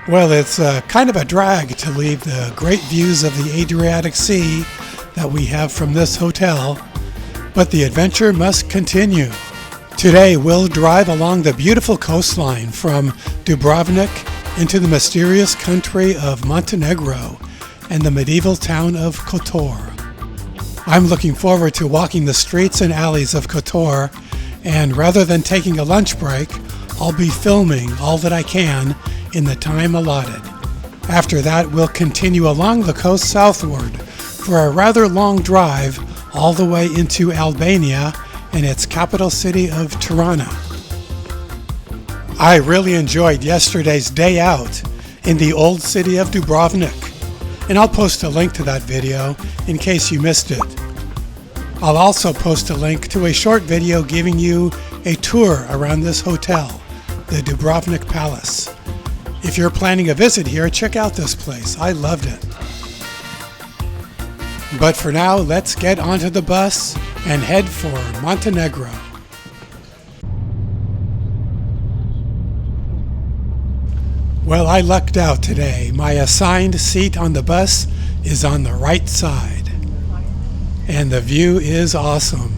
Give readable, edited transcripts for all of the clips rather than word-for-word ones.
Well, it's kind of a drag to leave the great views of the Adriatic Sea that we have from this hotel, but the adventure must continue. Today we'll drive along the beautiful coastline from Dubrovnik into the mysterious country of Montenegro and the medieval town of Kotor. I'm looking forward to walking the streets and alleys of Kotor, and rather than taking a lunch break, I'll be filming all that I can in the time allotted. After that, we'll continue along the coast southward for a rather long drive all the way into Albania and its capital city of Tirana. I really enjoyed yesterday's day out in the old city of Dubrovnik, and I'll post a link to that video in case you missed it. I'll also post a link to a short video giving you a tour around this hotel, the Dubrovnik Palace. If you're planning a visit here, check out this place. I loved it. But for now, let's get onto the bus and head for Montenegro. Well, I lucked out today. My assigned seat on the bus is on the right side, and the view is awesome.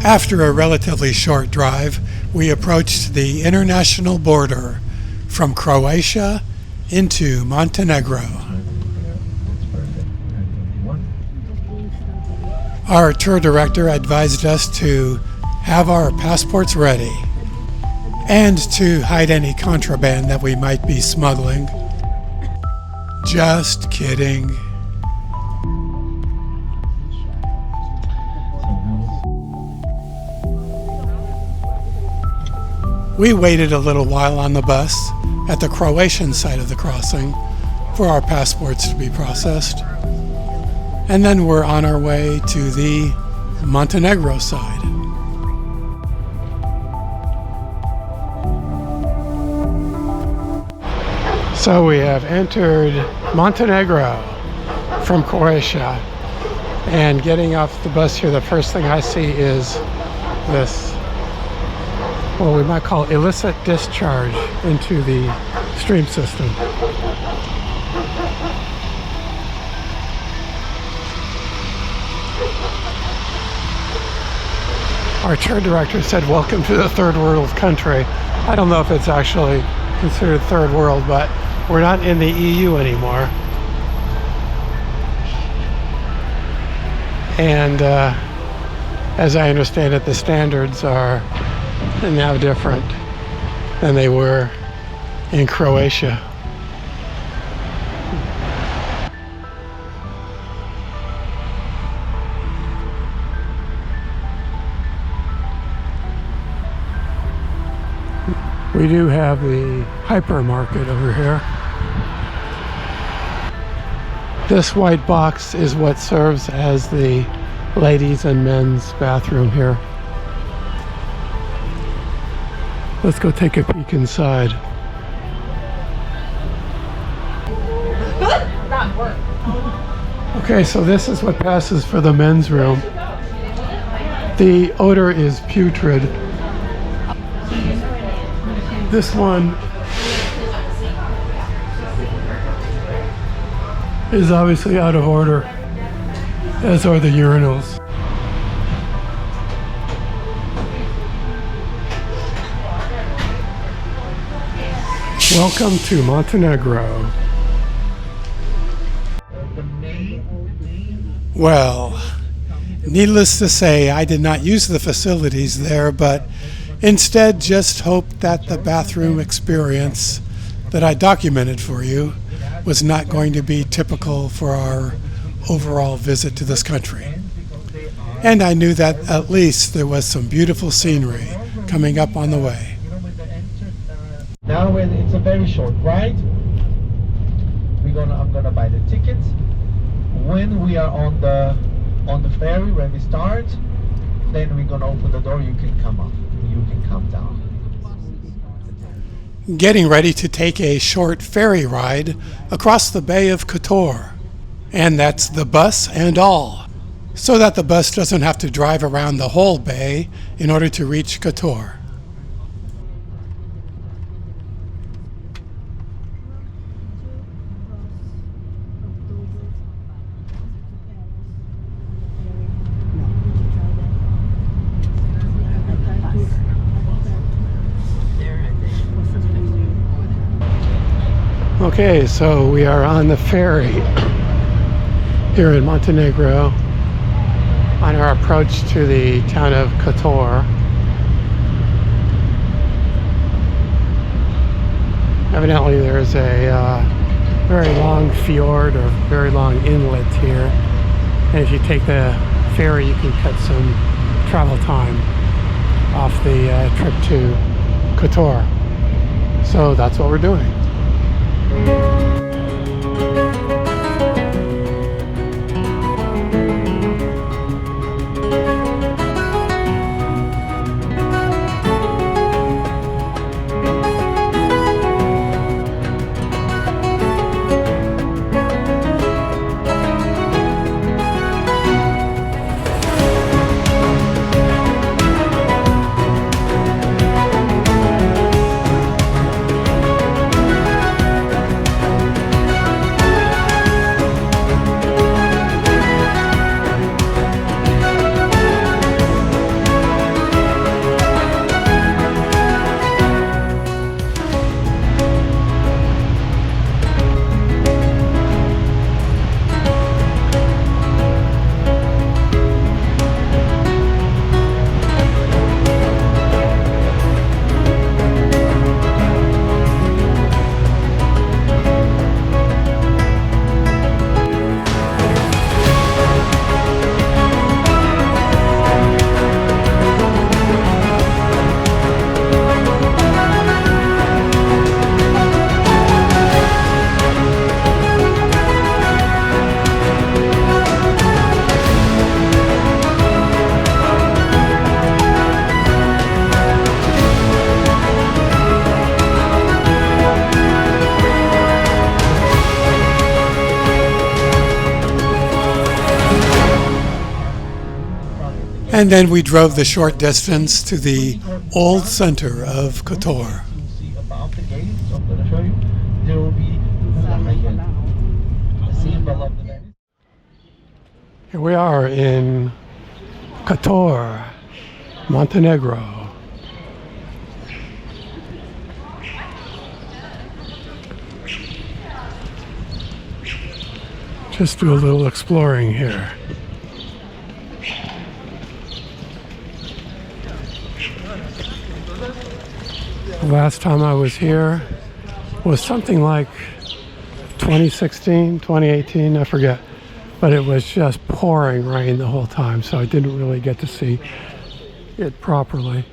After a relatively short drive, we approached the international border from Croatia into Montenegro. Our tour director advised us to have our passports ready and to hide any contraband that we might be smuggling. Just kidding. We waited a little while on the bus at the Croatian side of the crossing for our passports to be processed, and then we're on our way to the Montenegro side. So we have entered Montenegro from Croatia, and getting off the bus here, the first thing I see is this, what we might call illicit discharge into the stream system. Our tour director said, "Welcome to the third world country." I don't know if it's actually considered third world, but we're not in the EU anymore. And as I understand it, the standards are now different than they were in Croatia. We do have the hypermarket over here. This white box is what serves as the ladies' and men's bathroom here. Let's go take a peek inside. Okay, so this is what passes for the men's room. The odor is putrid. This one is obviously out of order, as are the urinals. Welcome to Montenegro. Well, needless to say, I did not use the facilities there, but instead just hoped that the bathroom experience that I documented for you was not going to be typical for our overall visit to this country. And I knew that at least there was some beautiful scenery coming up on the way. Now it's a very short ride. I'm gonna buy the ticket. When we are on the ferry, when we start, then we're gonna open the door. You can come up. You can come down. Getting ready to take a short ferry ride across the Bay of Kotor. And that's the bus and all, so that the bus doesn't have to drive around the whole bay in order to reach Kotor. Okay, so we are on the ferry here in Montenegro on our approach to the town of Kotor. Evidently there's a very long fjord or very long inlet here, and if you take the ferry you can cut some travel time off the trip to Kotor. So that's what we're doing. And then we drove the short distance to the old center of Kotor. See about the gate, so I'm going to show you. There will be a symbol of the gate. Here we are in Kotor, Montenegro. Just do a little exploring here. The last time I was here was something like 2016, 2018, I forget. But it was just pouring rain the whole time, so I didn't really get to see it properly.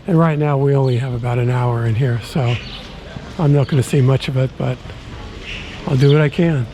And right now we only have about an hour in here, so I'm not going to see much of it, but I'll do what I can.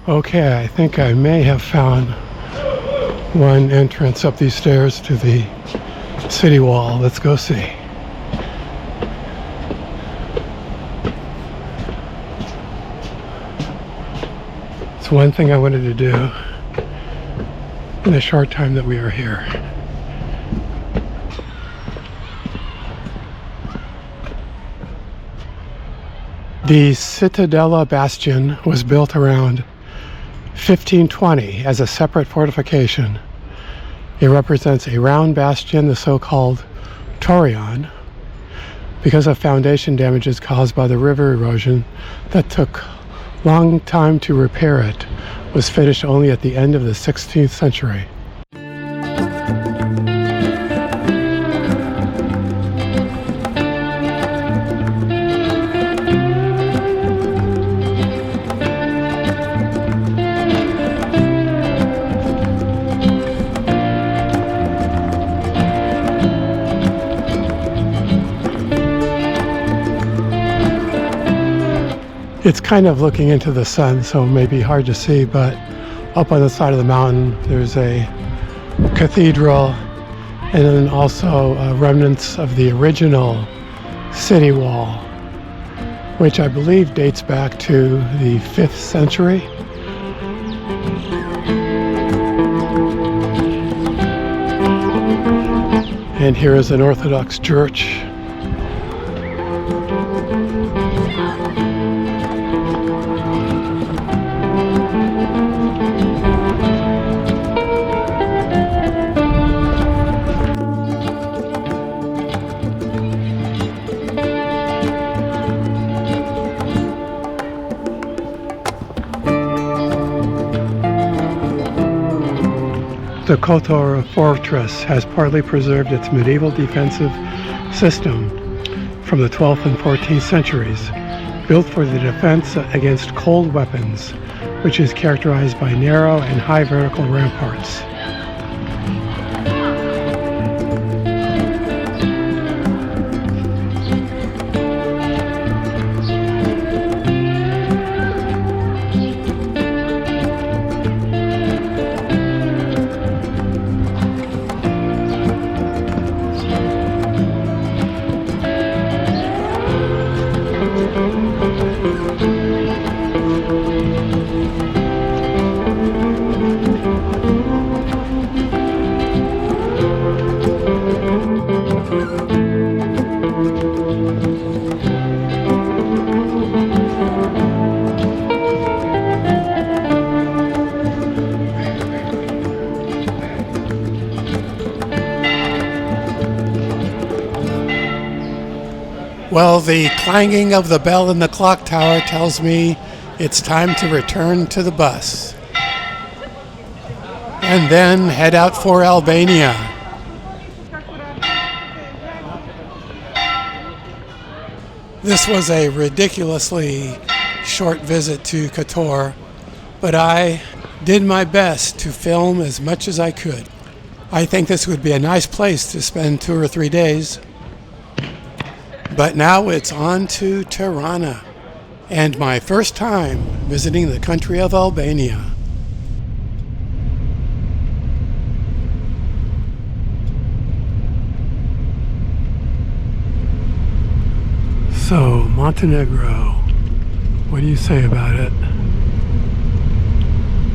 Okay, I think I may have found one entrance up these stairs to the city wall. Let's go see. It's one thing I wanted to do in the short time that we are here. The Cittadella Bastion was built around 1520 as a separate fortification. It represents a round bastion, the so-called Torion, because of foundation damages caused by the river erosion that took long time to repair. It was finished only at the end of the 16th century. It's kind of looking into the sun, so it may be hard to see, but up on the side of the mountain there's a cathedral, and then also remnants of the original city wall, which I believe dates back to the 5th century. And here is an Orthodox church. The Kotor fortress has partly preserved its medieval defensive system from the 12th and 14th centuries, built for the defense against cold weapons, which is characterized by narrow and high vertical ramparts. Well, the clanging of the bell in the clock tower tells me it's time to return to the bus. And then head out for Albania. This was a ridiculously short visit to Kotor, but I did my best to film as much as I could. I think this would be a nice place to spend 2 or 3 days. But now it's on to Tirana, and my first time visiting the country of Albania. So, Montenegro, what do you say about it?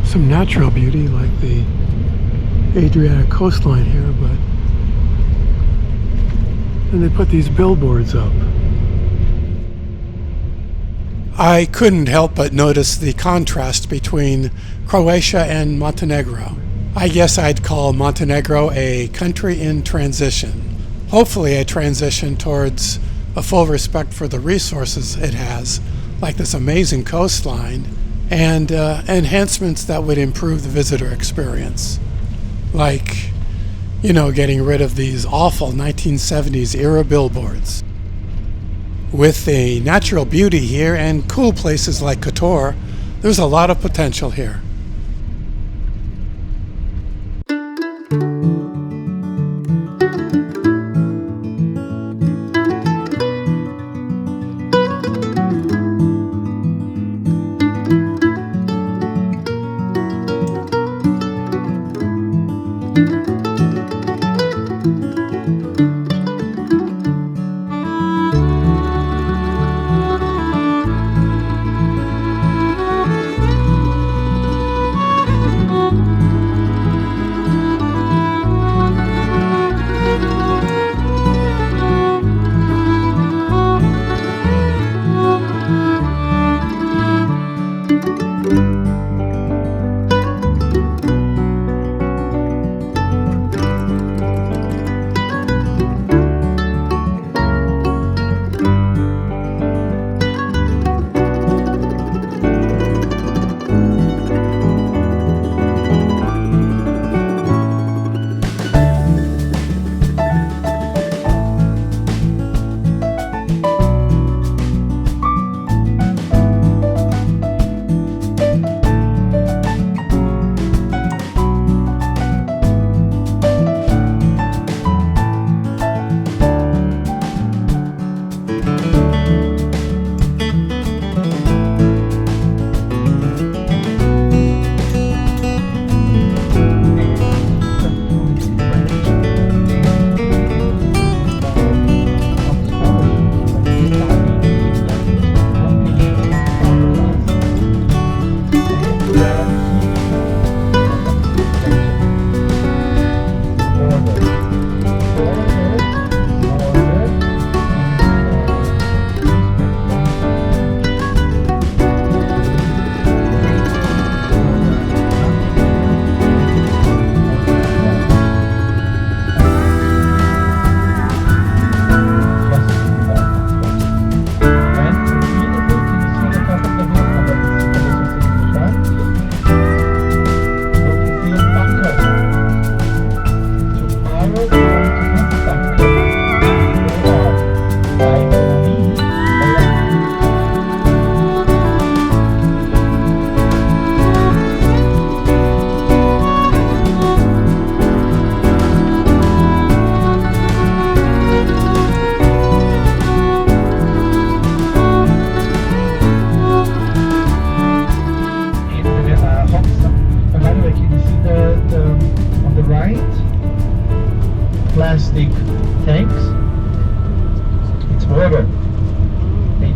Some natural beauty like the Adriatic coastline here, but and they put these billboards up. I couldn't help but notice the contrast between Croatia and Montenegro. I guess I'd call Montenegro a country in transition. Hopefully a transition towards a full respect for the resources it has, like this amazing coastline, and enhancements that would improve the visitor experience. Like, getting rid of these awful 1970s era billboards. With the natural beauty here and cool places like Kotor, there's a lot of potential here.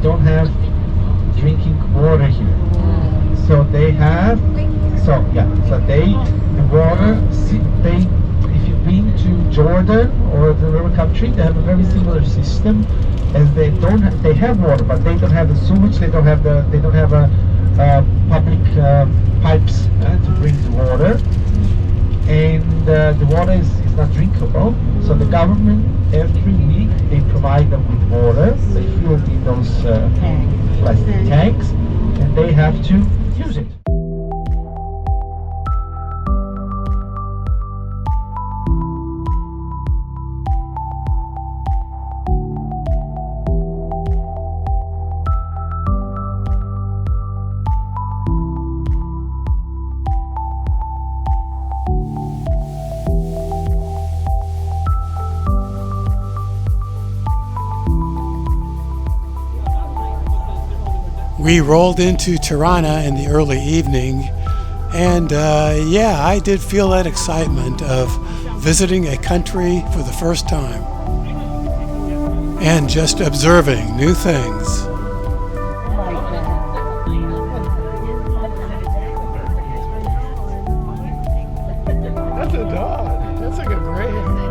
don't have drinking water here. So they have, so the water, if you've been to Jordan or the other country, they have a very similar system, as they have water, but they don't have the sewage, they don't have a public pipes to bring the water, and the water is not drinkable. So the government every week they provide them with water. They fill in those plastic tanks, and they have to use it. We rolled into Tirana in the early evening, and I did feel that excitement of visiting a country for the first time and just observing new things. That's a dog. That's like a greyhound.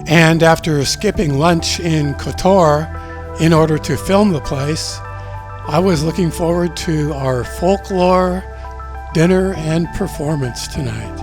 And after skipping lunch in Kotor in order to film the place, I was looking forward to our folklore dinner and performance tonight.